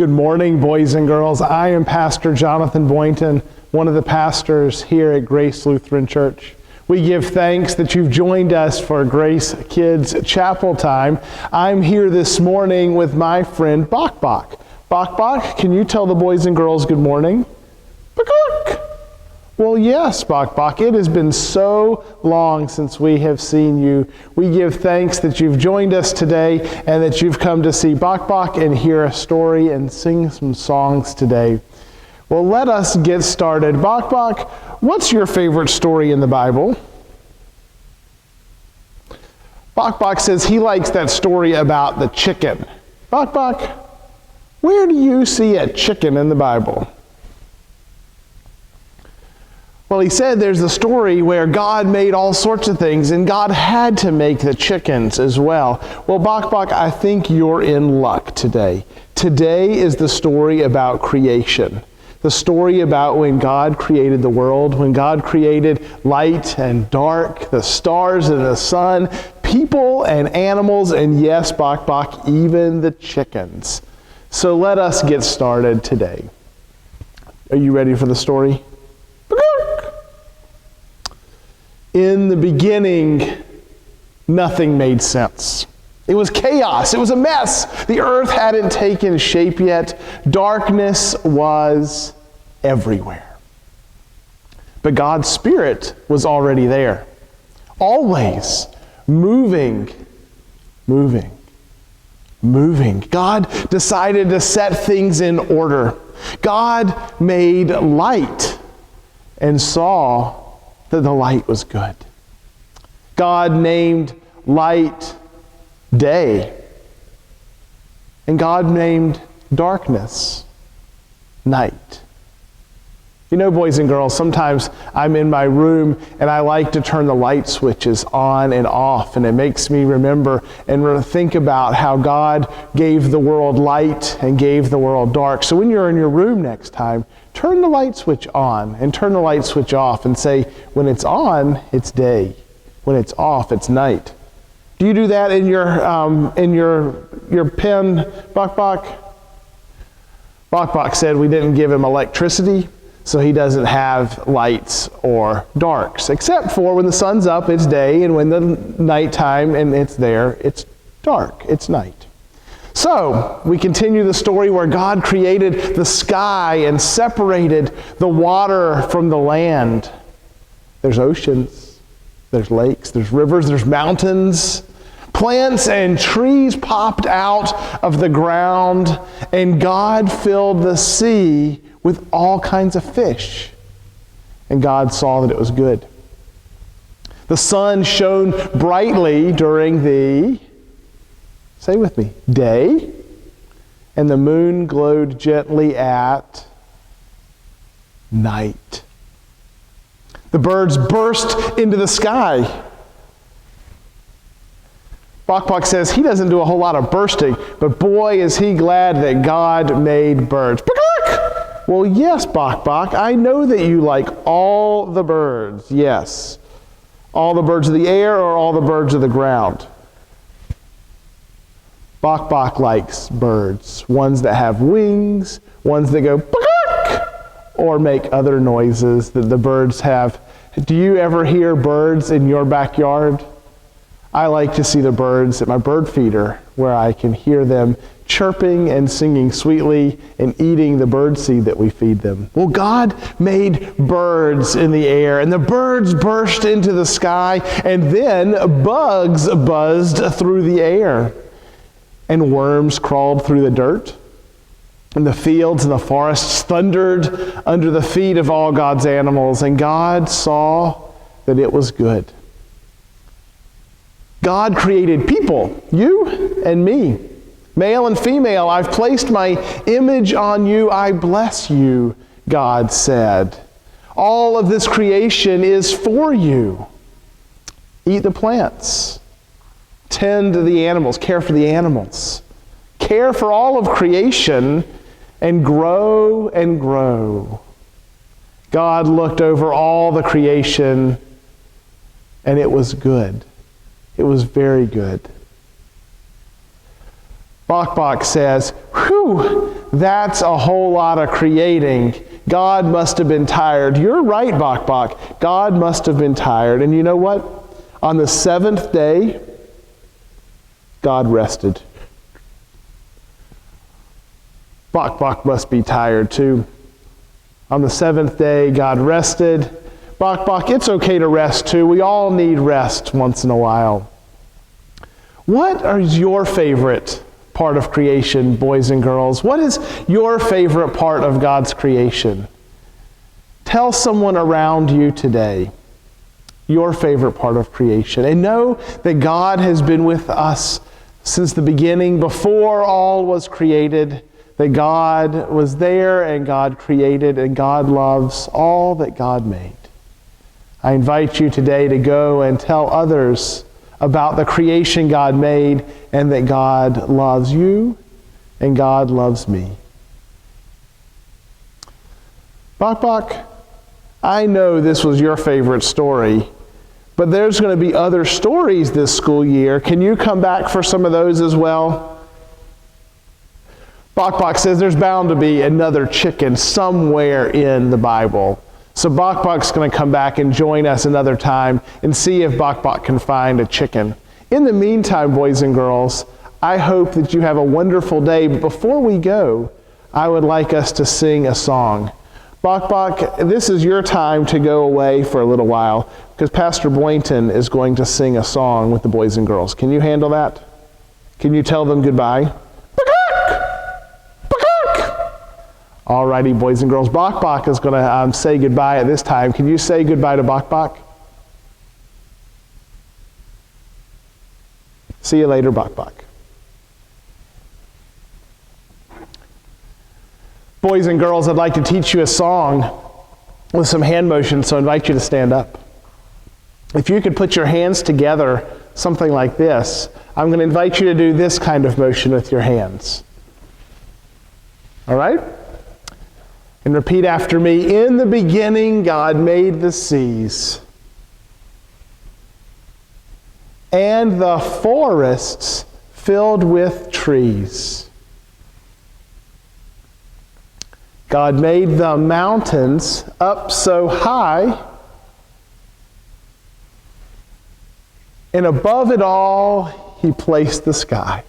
Good morning, boys and girls. I am Pastor Jonathan Boynton, one of the pastors here at Grace Lutheran Church. We give thanks that you've joined us for Grace Kids Chapel time. I'm here this morning with my friend Bok Bok. Bok Bok, can you tell the boys and girls good morning? Bok-bok. Well, yes, Bok Bok. It has been so long since we have seen you. We give thanks that you've joined us today and that you've come to see Bok Bok and hear a story and sing some songs today. Well, let us get started. Bok Bok, what's your favorite story in the Bible? Bok Bok says he likes that story about the chicken. Bok Bok, where do you see a chicken in the Bible? Well, he said there's a story where God made all sorts of things, and God had to make the chickens as well. Well, Bok Bok, I think you're in luck today. Today is the story about creation. The story about when God created the world, when God created light and dark, the stars and the sun, people and animals, and yes, Bok Bok, even the chickens. So let us get started today. Are you ready for the story? In the beginning, nothing made sense. It was chaos. It was a mess. The earth hadn't taken shape yet. Darkness was everywhere. But God's Spirit was already there. Always moving. God decided to set things in order. God made light and saw that the light was good. God named light day, and God named darkness night. You know, boys and girls, sometimes I'm in my room and I like to turn the light switches on and off, and it makes me remember and think about how God gave the world light and gave the world dark. So when you're in your room next time, turn the light switch on and turn the light switch off and say, when it's on, it's day. When it's off, it's night. Do you do that in your pen, Bok Bok? Bok Bok said we didn't give him electricity, so he doesn't have lights or darks, except for when the sun's up, it's day, and when the nighttime and it's there, it's dark, it's night. So, we continue the story where God created the sky and separated the water from the land. There's oceans, there's lakes, there's rivers, there's mountains. Plants and trees popped out of the ground, and God filled the sea with all kinds of fish. And God saw that it was good. The sun shone brightly during the, say with me, day, and the moon glowed gently at night. The birds burst into the sky. Bok Bok says he doesn't do a whole lot of bursting, but boy is he glad that God made birds. Well, yes, Bok Bok, I know that you like all the birds, yes. All the birds of the air or all the birds of the ground? Bok Bok likes birds, ones that have wings, ones that go or make other noises that the birds have. Do you ever hear birds in your backyard? I like to see the birds at my bird feeder, where I can hear them chirping and singing sweetly and eating the bird seed that we feed them. Well, God made birds in the air, and the birds burst into the sky, and then bugs buzzed through the air, and worms crawled through the dirt, and the fields and the forests thundered under the feet of all God's animals, and God saw that it was good. God created people, you and me. Male and female, I've placed my image on you, I bless you, God said. All of this creation is for you. Eat the plants. Tend to the animals, care for the animals. Care for all of creation and grow and grow. God looked over all the creation and it was good. It was very good. Bok Bok says, whew, that's a whole lot of creating. God must have been tired. You're right, Bok Bok. God must have been tired. And you know what? On the seventh day, God rested. Bok Bok must be tired too. On the seventh day, God rested. Bok Bok, it's okay to rest too. We all need rest once in a while. What is your favorite part of creation, boys and girls? What is your favorite part of God's creation? Tell someone around you today your favorite part of creation. And know that God has been with us since the beginning, before all was created, that God was there and God created and God loves all that God made. I invite you today to go and tell others about the creation God made and that God loves you and God loves me. Bok Bok, I know this was your favorite story, but there's going to be other stories this school year. Can you come back for some of those as well? Bok Bok says there's bound to be another chicken somewhere in the Bible. So Bok Bok's going to come back and join us another time and see if Bok Bok can find a chicken. In the meantime, boys and girls, I hope that you have a wonderful day. But before we go, I would like us to sing a song. Bok Bok, this is your time to go away for a little while because Pastor Boynton is going to sing a song with the boys and girls. Can you handle that? Can you tell them goodbye? All righty, boys and girls. Bok Bok is going to say goodbye at this time. Can you say goodbye to Bok Bok? See you later, Bok Bok. Boys and girls, I'd like to teach you a song with some hand motions, so I invite you to stand up. If you could put your hands together, something like this, I'm going to invite you to do this kind of motion with your hands. All right? And repeat after me. In the beginning, God made the seas and the forests filled with trees. God made the mountains up so high, and above it all, He placed the sky.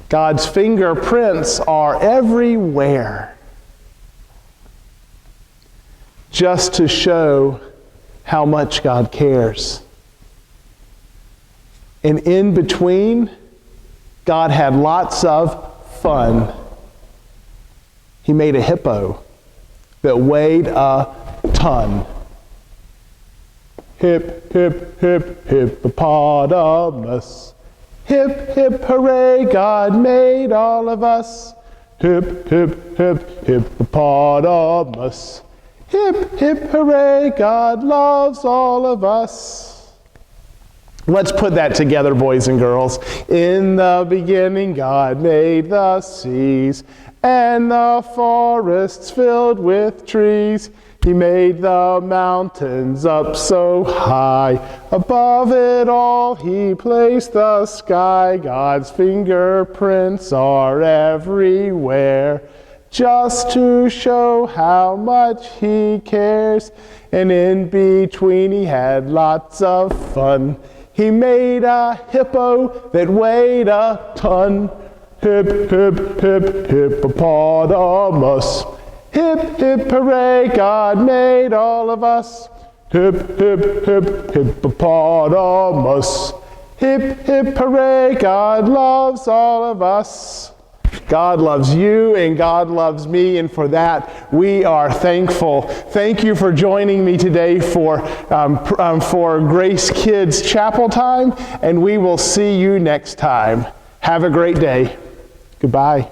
God's fingerprints are everywhere, just to show how much God cares. And in between, God had lots of fun. He made a hippo that weighed a ton. Hip, hip, hip, hippopotamus. Hip, hip, hooray, God made all of us. Hip, hip, hip, hippopotamus. Hip, hip, hooray, God loves all of us. Let's put that together, boys and girls. In the beginning, God made the seas and the forests filled with trees. He made the mountains up so high. Above it all, He placed the sky. God's fingerprints are everywhere, just to show how much He cares. And in between, He had lots of fun. He made a hippo that weighed a ton. Hip, hip, hip, hippopotamus. Hip, hip, hooray, God made all of us. Hip, hip, hip, hippopotamus. Hip, hip, hooray, God loves all of us. God loves you and God loves me, and for that we are thankful. Thank you for joining me today for Grace Kids Chapel time, and we will see you next time. Have a great day. Goodbye.